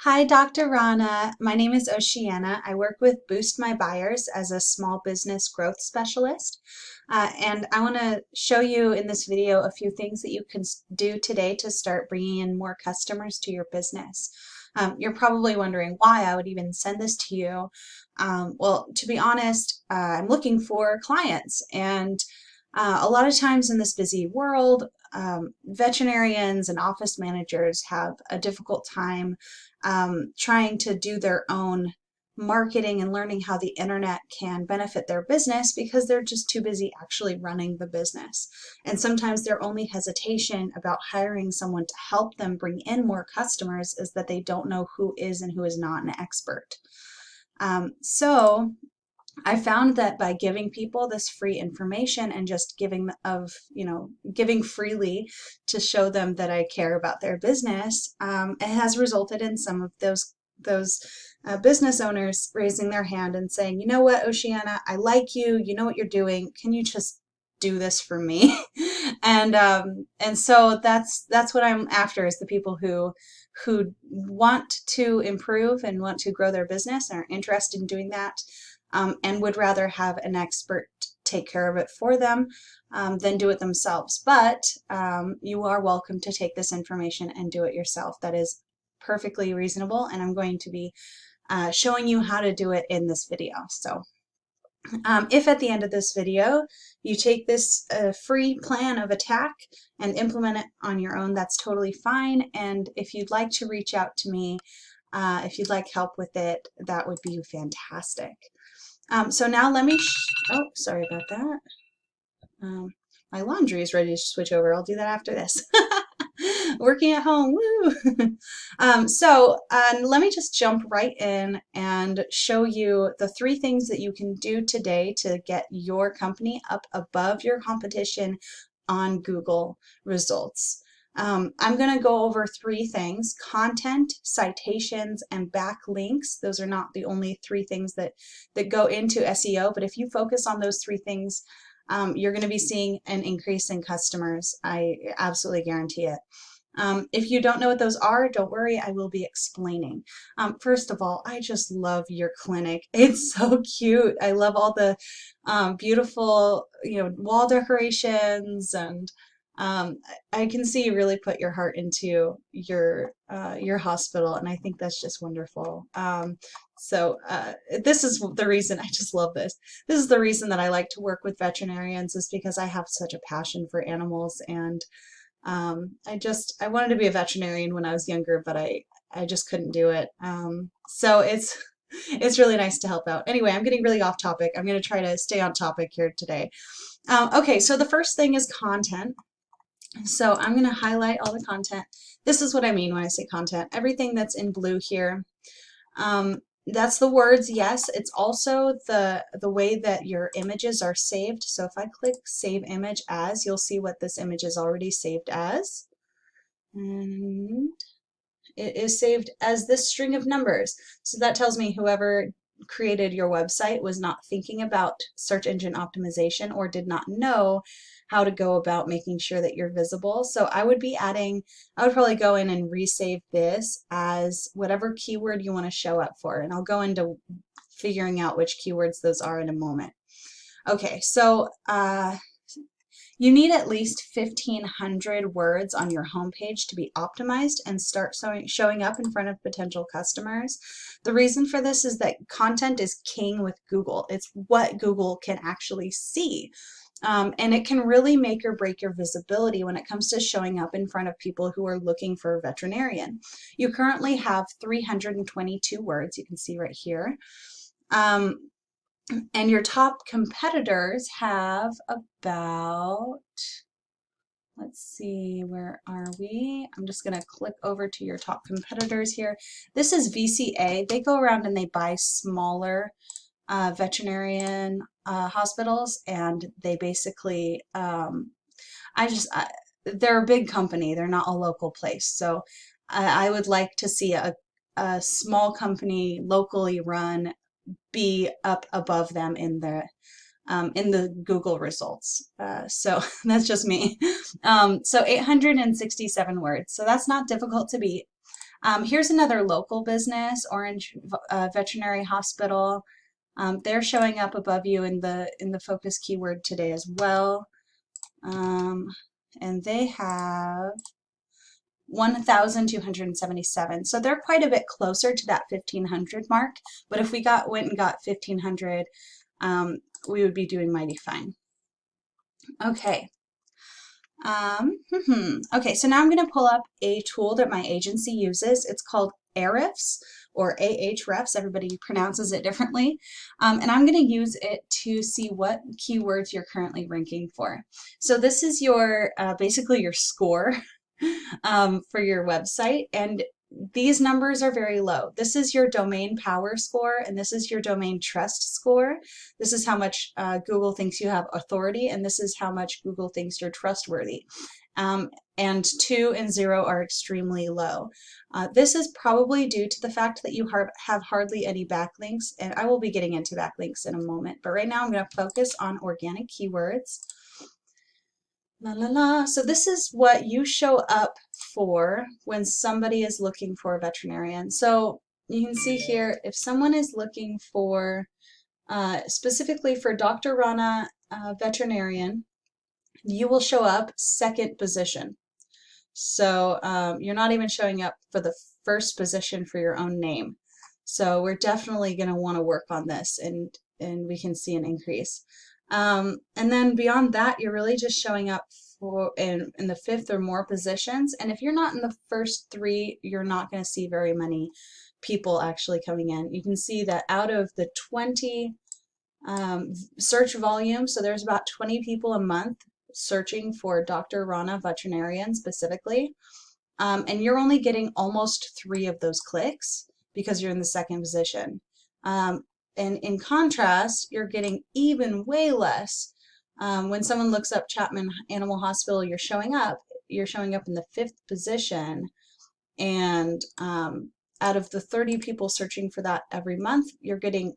Hi, Dr. Rana. My name is Oceana. I work with Boost My Buyers as a small business growth specialist. And I want to show you in this video a few things that you can do today to start bringing in more customers to your business. You're probably wondering why I would even send this to you. Well, to be honest, I'm looking for clients, and a lot of times in this busy world, veterinarians and office managers have a difficult time trying to do their own marketing and learning how the internet can benefit their business because they're just too busy actually running the business. And sometimes their only hesitation about hiring someone to help them bring in more customers is that they don't know who is and who is not an expert. So I found that by giving people this free information and just giving freely to show them that I care about their business, it has resulted in some of those business owners raising their hand and saying, you know what, Oceana, I like you. You know what you're doing. Can you just do this for me? And so that's what I'm after, is the people who want to improve and want to grow their business and are interested in doing that, and would rather have an expert take care of it for them than do it themselves. But you are welcome to take this information and do it yourself. That is perfectly reasonable, and I'm going to be showing you how to do it in this video. So if at the end of this video you take this free plan of attack and implement it on your own, that's totally fine. And if you'd like to reach out to me, if you'd like help with it, that would be fantastic. So now let me, oh, sorry about that. My laundry is ready to switch over. I'll do that after this. Working at home, woo! Let me just jump right in and show you the 3 things that you can do today to get your company up above your competition on Google results. I'm going to go over 3 things: content, citations, and backlinks. Those are not the only 3 things that go into SEO, but if you focus on those 3 things, you're going to be seeing an increase in customers. I absolutely guarantee it. If you don't know what those are, don't worry, I will be explaining. First of all, I just love your clinic. It's so cute. I love all the beautiful, wall decorations, and I can see you really put your heart into your hospital, and I think that's just wonderful. This is the reason I just love this. This is the reason that I like to work with veterinarians, is because I have such a passion for animals, and I wanted to be a veterinarian when I was younger, but I just couldn't do it. So it's really nice to help out. Anyway, I'm getting really off topic. I'm going to try to stay on topic here today. Okay, so the first thing is content. So I'm going to highlight all the content. This is what I mean when I say content. Everything that's in blue here. That's the words, yes. It's also the way that your images are saved. So if I click Save Image As, you'll see what this image is already saved as. And it is saved as this string of numbers. So that tells me whoever created your website was not thinking about search engine optimization, or did not know how to go about making sure that you're visible. So I would probably go in and resave this as whatever keyword you want to show up for. And I'll go into figuring out which keywords those are in a moment. Okay, so you need at least 1,500 words on your homepage to be optimized and start showing up in front of potential customers. The reason for this is that content is king with Google. It's what Google can actually see. And it can really make or break your visibility when it comes to showing up in front of people who are looking for a veterinarian. You currently have 322 words, you can see right here. And your top competitors have about, let's see, where are we? I'm just going to click over to your top competitors here. This is VCA. They go around and they buy smaller veterinarian hospitals, and they basically, they're a big company. They're not a local place. So I would like to see a small company, locally run, be up above them in the Google results. So that's just me. So 867 words. So that's not difficult to beat. Here's another local business, Orange Veterinary Hospital. They're showing up above you in the focus keyword today as well. And they have 1,277. So they're quite a bit closer to that 1,500 mark. But if we went and got 1,500, we would be doing mighty fine. Okay. Okay, so now I'm going to pull up a tool that my agency uses. It's called Ahrefs or Ahrefs. Everybody pronounces it differently. And I'm going to use it to see what keywords you're currently ranking for. So this is your basically your score for your website, and these numbers are very low. This is your domain power score, and this is your domain trust score. This is how much Google thinks you have authority, and this is how much Google thinks you're trustworthy. And 2 and 0 are extremely low. This is probably due to the fact that you have hardly any backlinks, and I will be getting into backlinks in a moment, but right now I'm going to focus on organic keywords. So this is what you show up for when somebody is looking for a veterinarian. So you can see here, if someone is looking for, specifically for Dr. Rana veterinarian, you will show up second position. So you're not even showing up for the first position for your own name. So we're definitely going to want to work on this, and we can see an increase. And then beyond that, you're really just showing up for in the 5th or more positions. And if you're not in the first 3, you're not going to see very many people actually coming in. You can see that out of the 20 search volume, so there's about 20 people a month searching for Dr. Rana veterinarian specifically. And you're only getting almost 3 of those clicks because you're in the 2nd position. And in contrast, you're getting even way less. When someone looks up Chapman Animal Hospital, you're showing up in the 5th position. And out of the 30 people searching for that every month, you're getting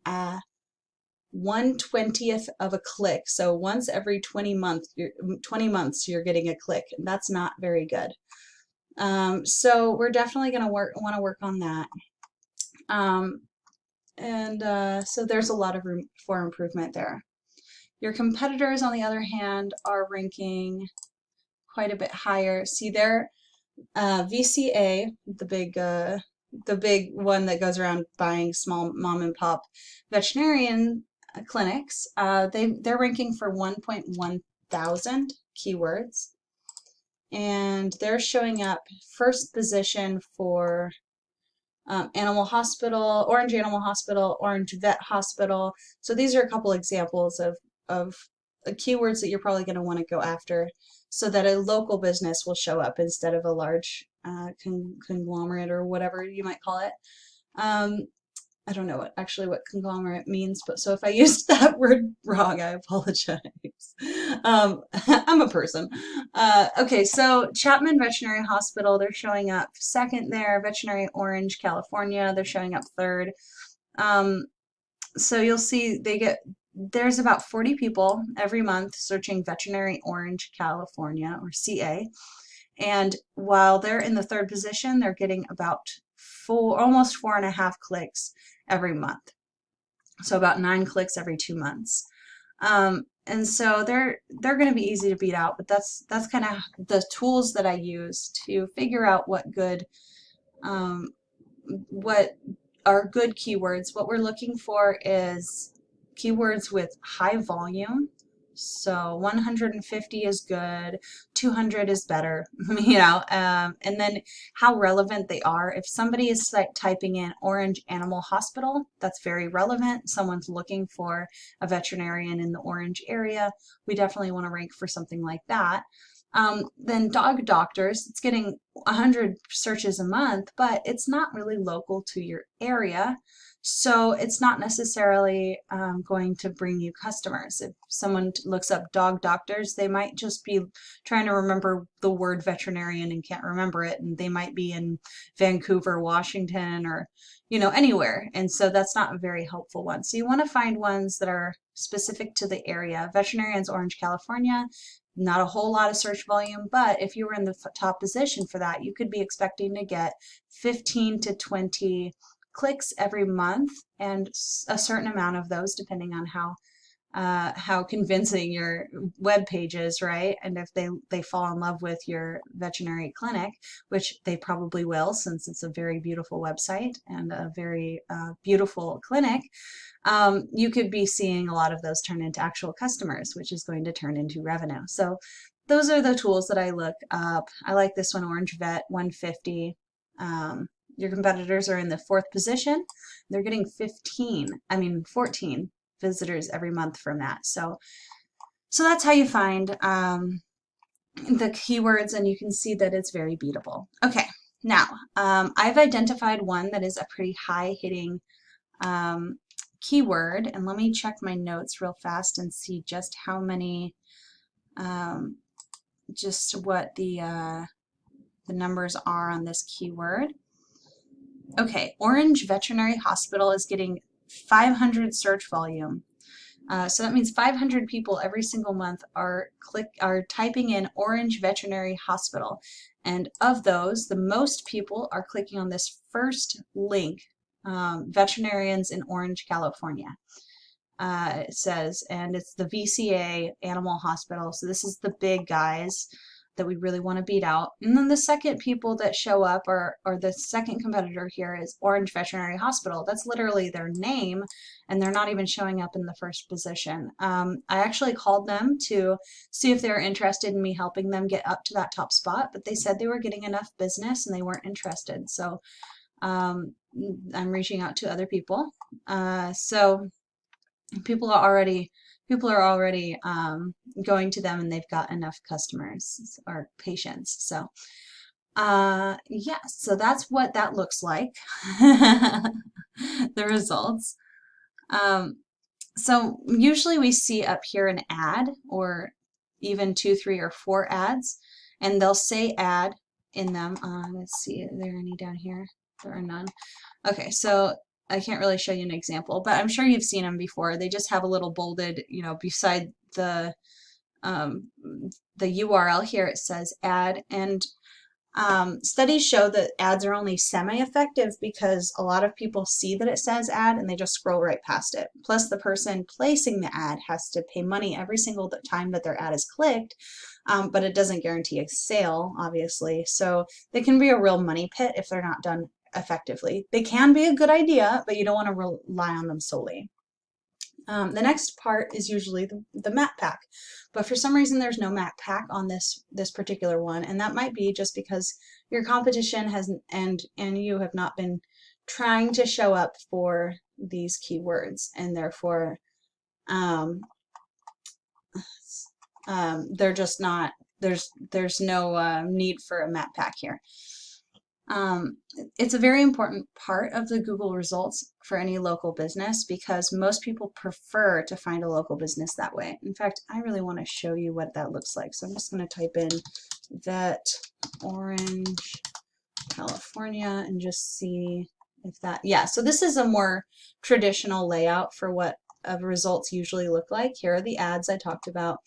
1/20th of a click. So once every 20 months, you're getting a click, and that's not very good. So we're definitely going to want to work on that. So there's a lot of room for improvement there. Your competitors, on the other hand, are ranking quite a bit higher. See there, VCA, the big one that goes around buying small mom and pop veterinarian clinics. They're ranking for 1.1 thousand keywords, and they're showing up first position for Animal Hospital, Orange Animal Hospital, Orange Vet Hospital. So these are a couple examples of keywords that you're probably going to want to go after so that a local business will show up instead of a large conglomerate or whatever you might call it. I don't know what conglomerate means, but so if I used that word wrong, I apologize. I'm a person. Okay, so Chapman Veterinary Hospital, they're showing up 2nd there. Veterinary Orange, California, they're showing up 3rd. So you'll see there's about 40 people every month searching Veterinary Orange, California, or CA. And while they're in the 3rd position, they're getting about almost 4.5 clicks every month. So about 9 clicks every 2 months. And so they're going to be easy to beat out, but that's kind of the tools that I use to figure out what are good keywords. What we're looking for is keywords with high volume. So 150 is good, 200 is better, and then how relevant they are. If somebody is like typing in Orange Animal Hospital, that's very relevant. Someone's looking for a veterinarian in the Orange area. We definitely want to rank for something like that. Then dog doctors, it's getting 100 searches a month, but it's not really local to your area. So it's not necessarily going to bring you customers. If someone looks up dog doctors, they might just be trying to remember the word veterinarian and can't remember it, and they might be in Vancouver, Washington, or anywhere. And so that's not a very helpful one. So you want to find ones that are specific to the area. Veterinarians Orange, California, not a whole lot of search volume, but if you were in the top position for that, you could be expecting to get 15 to 20 clicks every month, and a certain amount of those, depending on how convincing your web page is, right? And if they fall in love with your veterinary clinic, which they probably will, since it's a very beautiful website and a very beautiful clinic, you could be seeing a lot of those turn into actual customers, which is going to turn into revenue. So those are the tools that I look up. I like this one, Orange Vet 150. Your competitors are in the 4th position. They're getting 14 visitors every month from that. So that's how you find the keywords, and you can see that it's very beatable. Okay, now I've identified one that is a pretty high hitting keyword, and let me check my notes real fast and see just how many, just what the numbers are on this keyword. Okay, Orange Veterinary Hospital is getting 500 search volume. So that means 500 people every single month are typing in Orange Veterinary Hospital. And of those, the most people are clicking on this first link, veterinarians in Orange, California. It says, and it's the VCA Animal Hospital. So this is the big guys that we really want to beat out. And then the second people that show up, or the second competitor here, is Orange Veterinary Hospital. That's literally their name, and they're not even showing up in the first position. I actually called them to see if they were interested in me helping them get up to that top spot, but they said they were getting enough business and they weren't interested. So I'm reaching out to other people. So people are already going to them, and they've got enough customers or patients. So yeah, so that's what that looks like. The results. So usually we see up here an ad, or even 2, 3, or 4 ads, and they'll say ad in them. Let's see, are there any down here? There are none. Okay, so I can't really show you an example, but I'm sure you've seen them before. They just have a little bolded, beside the URL here, it says ad. And studies show that ads are only semi-effective because a lot of people see that it says ad and they just scroll right past it. Plus, the person placing the ad has to pay money every single time that their ad is clicked, but it doesn't guarantee a sale, obviously. So they can be a real money pit if they're not done effectively. They can be a good idea, but you don't want to rely on them solely. The next part is usually the map pack, but for some reason there's no map pack on this particular one, and that might be just because your competition has and you have not been trying to show up for these keywords, and therefore they're just not, there's no need for a map pack here. It's a very important part of the Google results for any local business, because most people prefer to find a local business that way. In fact, I really want to show you what that looks like. So I'm just going to type in Vet Orange, California, and just see if that, yeah, so this is a more traditional layout for what results usually look like. Here are the ads I talked about.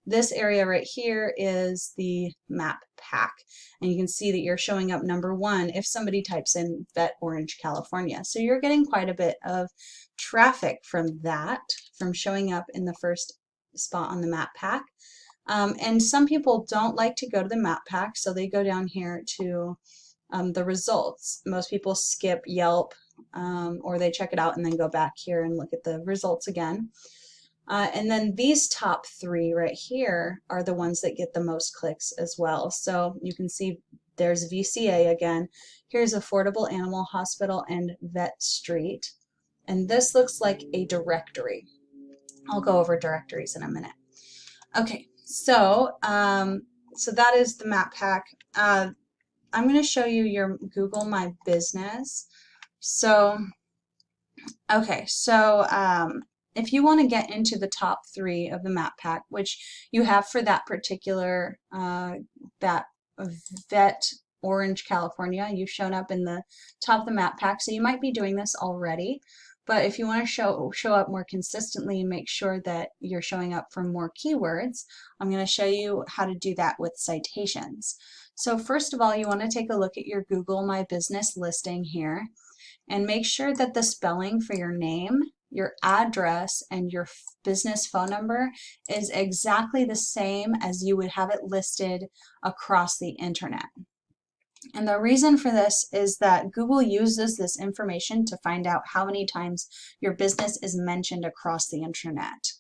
This area right here is the map pack, and you can see that you're showing up number 1 if somebody types in Vet Orange, California. So you're getting quite a bit of traffic from that, from showing up in the first spot on the map pack. And some people don't like to go to the map pack, so they go down here to the results. Most people skip Yelp, or they check it out and then go back here and look at the results again. And then these top 3 right here are the ones that get the most clicks as well. So you can see there's VCA again. Here's Affordable Animal Hospital and Vet Street. And this looks like a directory. I'll go over directories in a minute. Okay, so so that is the map pack. I'm going to show you your Google My Business. So, okay, so if you want to get into the top 3 of the map pack, which you have for that particular that Vet Orange, California, you've shown up in the top of the map pack, so you might be doing this already. But if you want to show up more consistently and make sure that you're showing up for more keywords, I'm going to show you how to do that with citations. So first of all, you want to take a look at your Google My Business listing here and make sure that the spelling for your name, your address, and your business phone number is exactly the same as you would have it listed across the internet. And the reason for this is that Google uses this information to find out how many times your business is mentioned across the internet.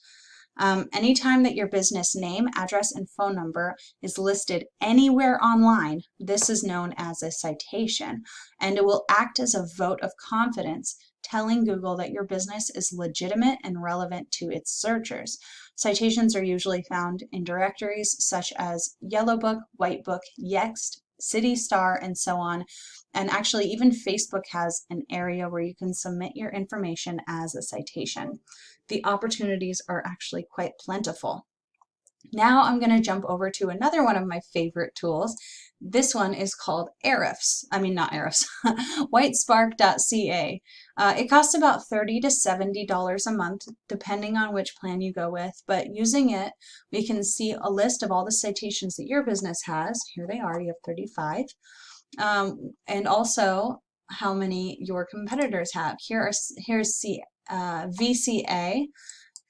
Anytime that your business name, address, and phone number is listed anywhere online, this is known as a citation, and it will act as a vote of confidence, telling Google that your business is legitimate and relevant to its searchers. Citations are usually found in directories such as Yellow Book, White Book, Yext, City Star, and so on. And actually, even Facebook has an area where you can submit your information as a citation. The opportunities are actually quite plentiful. Now I'm going to jump over to another one of my favorite tools. This one is called Ahrefs. I mean, not Ahrefs, whitespark.ca. It costs about $30 to $70 a month, depending on which plan you go with. But using it, we can see a list of all the citations that your business has. Here they are. You have 35. And also how many your competitors have. Here's VCA.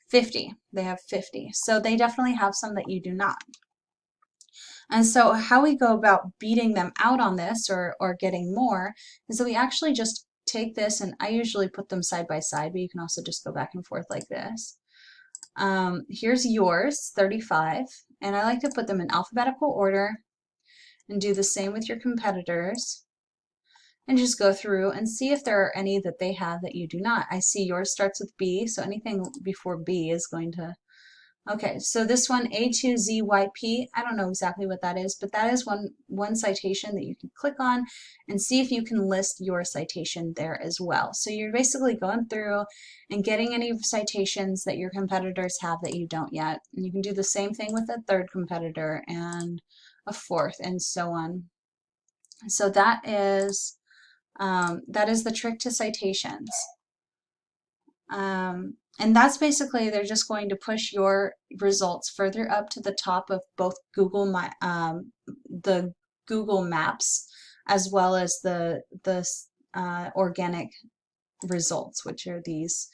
50. They have 50. So they definitely have some that you do not. And so how we go about beating them out on this or getting more is that we actually just take this, and I usually put them side by side, but you can also just go back and forth like this. Here's yours, 35, and I like to put them in alphabetical order and do the same with your competitors. And just go through and see if there are any that they have that you do not. I see yours starts with B, so anything before B is going to... Okay, so this one, A2ZYP, I don't know exactly what that is, but that is one citation that you can click on and see if you can list your citation there as well. So you're basically going through and getting any citations that your competitors have that you don't yet. And you can do the same thing with a third competitor and a fourth and so on. So that is the trick to citations. And that's basically, they're just going to push your results further up to the top of both the Google Maps as well as the organic results, which are these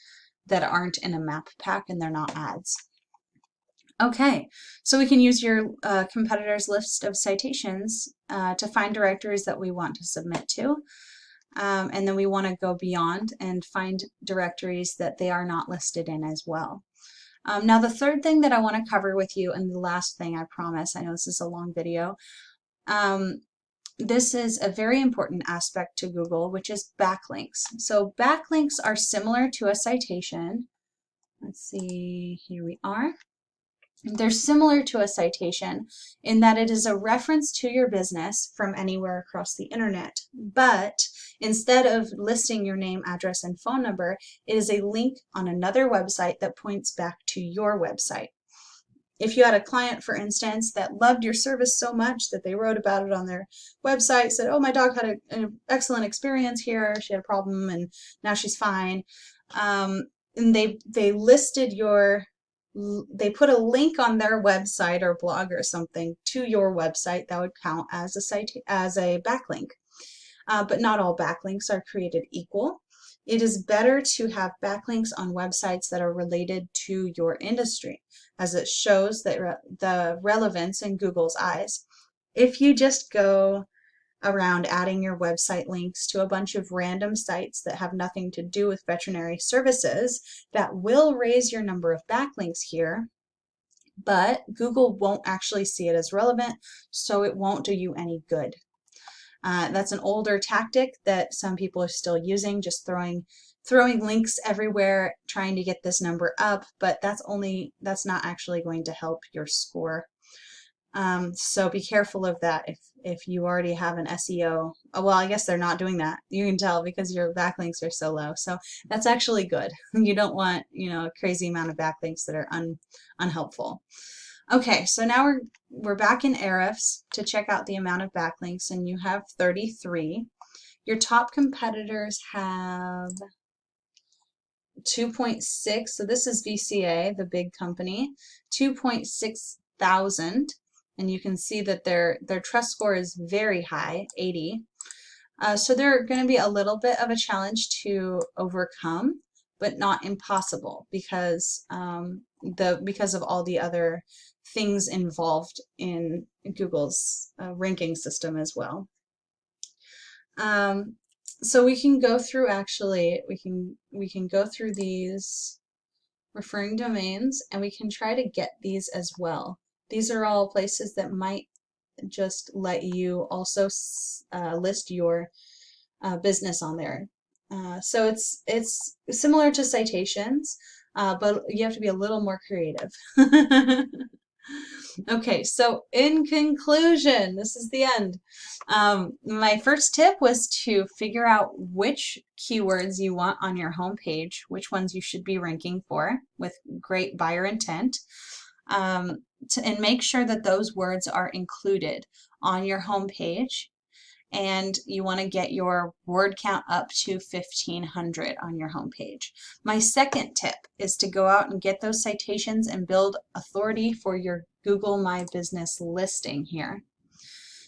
that aren't in a map pack and they're not ads. Okay, so we can use your competitors' list of citations to find directories that we want to submit to. And then we want to go beyond and find directories that they are not listed in as well. Now the third thing that I want to cover with you, and the last thing, I promise, I know this is a long video, this is a very important aspect to Google, which is backlinks. So backlinks are similar to a citation. Let's see, here we are. They're similar to a citation in that it is a reference to your business from anywhere across the internet. But instead of listing your name, address, and phone number, it is a link on another website that points back to your website. If you had a client, for instance, that loved your service so much that they wrote about it on their website, said, oh, my dog had an excellent experience here, she had a problem and now she's fine, and they listed they put a link on their website or blog or something to your website, that would count as a backlink. But not all backlinks are created equal. It is better to have backlinks on websites that are related to your industry, as it shows the relevance in Google's eyes. If you just go around adding your website links to a bunch of random sites that have nothing to do with veterinary services, that will raise your number of backlinks here, but Google won't actually see it as relevant, so it won't do you any good. That's an older tactic that some people are still using, just throwing links everywhere, trying to get this number up, but that's not actually going to help your score. So be careful of that if you already have an SEO. Well, I guess they're not doing that. You can tell because your backlinks are so low. So that's actually good. You don't want, a crazy amount of backlinks that are unhelpful. Okay, so now we're back in Ahrefs to check out the amount of backlinks, and you have 33. Your top competitors have 2.6, so this is VCA, the big company, 2.6 thousand, and you can see that their trust score is very high, 80. So they're going to be a little bit of a challenge to overcome, but not impossible because because of all the other things involved in Google's ranking system as well. So we can go through, actually, we can go through these referring domains, and we can try to get these as well. These are all places that might just let you also list your business on there. So it's similar to Citations, but you have to be a little more creative. Okay, so in conclusion, this is the end. My first tip was to figure out which keywords you want on your homepage, which ones you should be ranking for with great buyer intent, and make sure that those words are included on your homepage. And you want to get your word count up to 1,500 on your homepage. My second tip is to go out and get those citations and build authority for your Google My Business listing here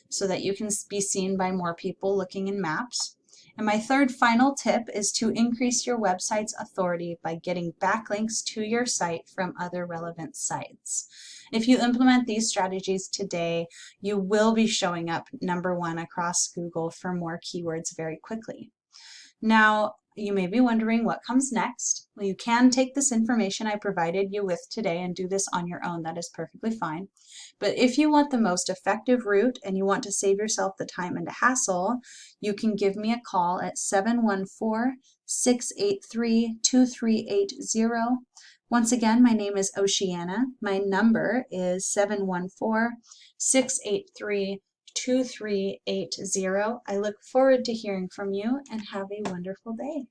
so that you can be seen by more people looking in maps. And my third final tip is to increase your website's authority by getting backlinks to your site from other relevant sites. If you implement these strategies today, you will be showing up #1 across Google for more keywords very quickly. Now, you may be wondering what comes next. Well, you can take this information I provided you with today and do this on your own. That is perfectly fine. But if you want the most effective route and you want to save yourself the time and the hassle, you can give me a call at 714-683-2380. Once again, my name is Oceana. My number is 714-683-2380. I look forward to hearing from you, and have a wonderful day.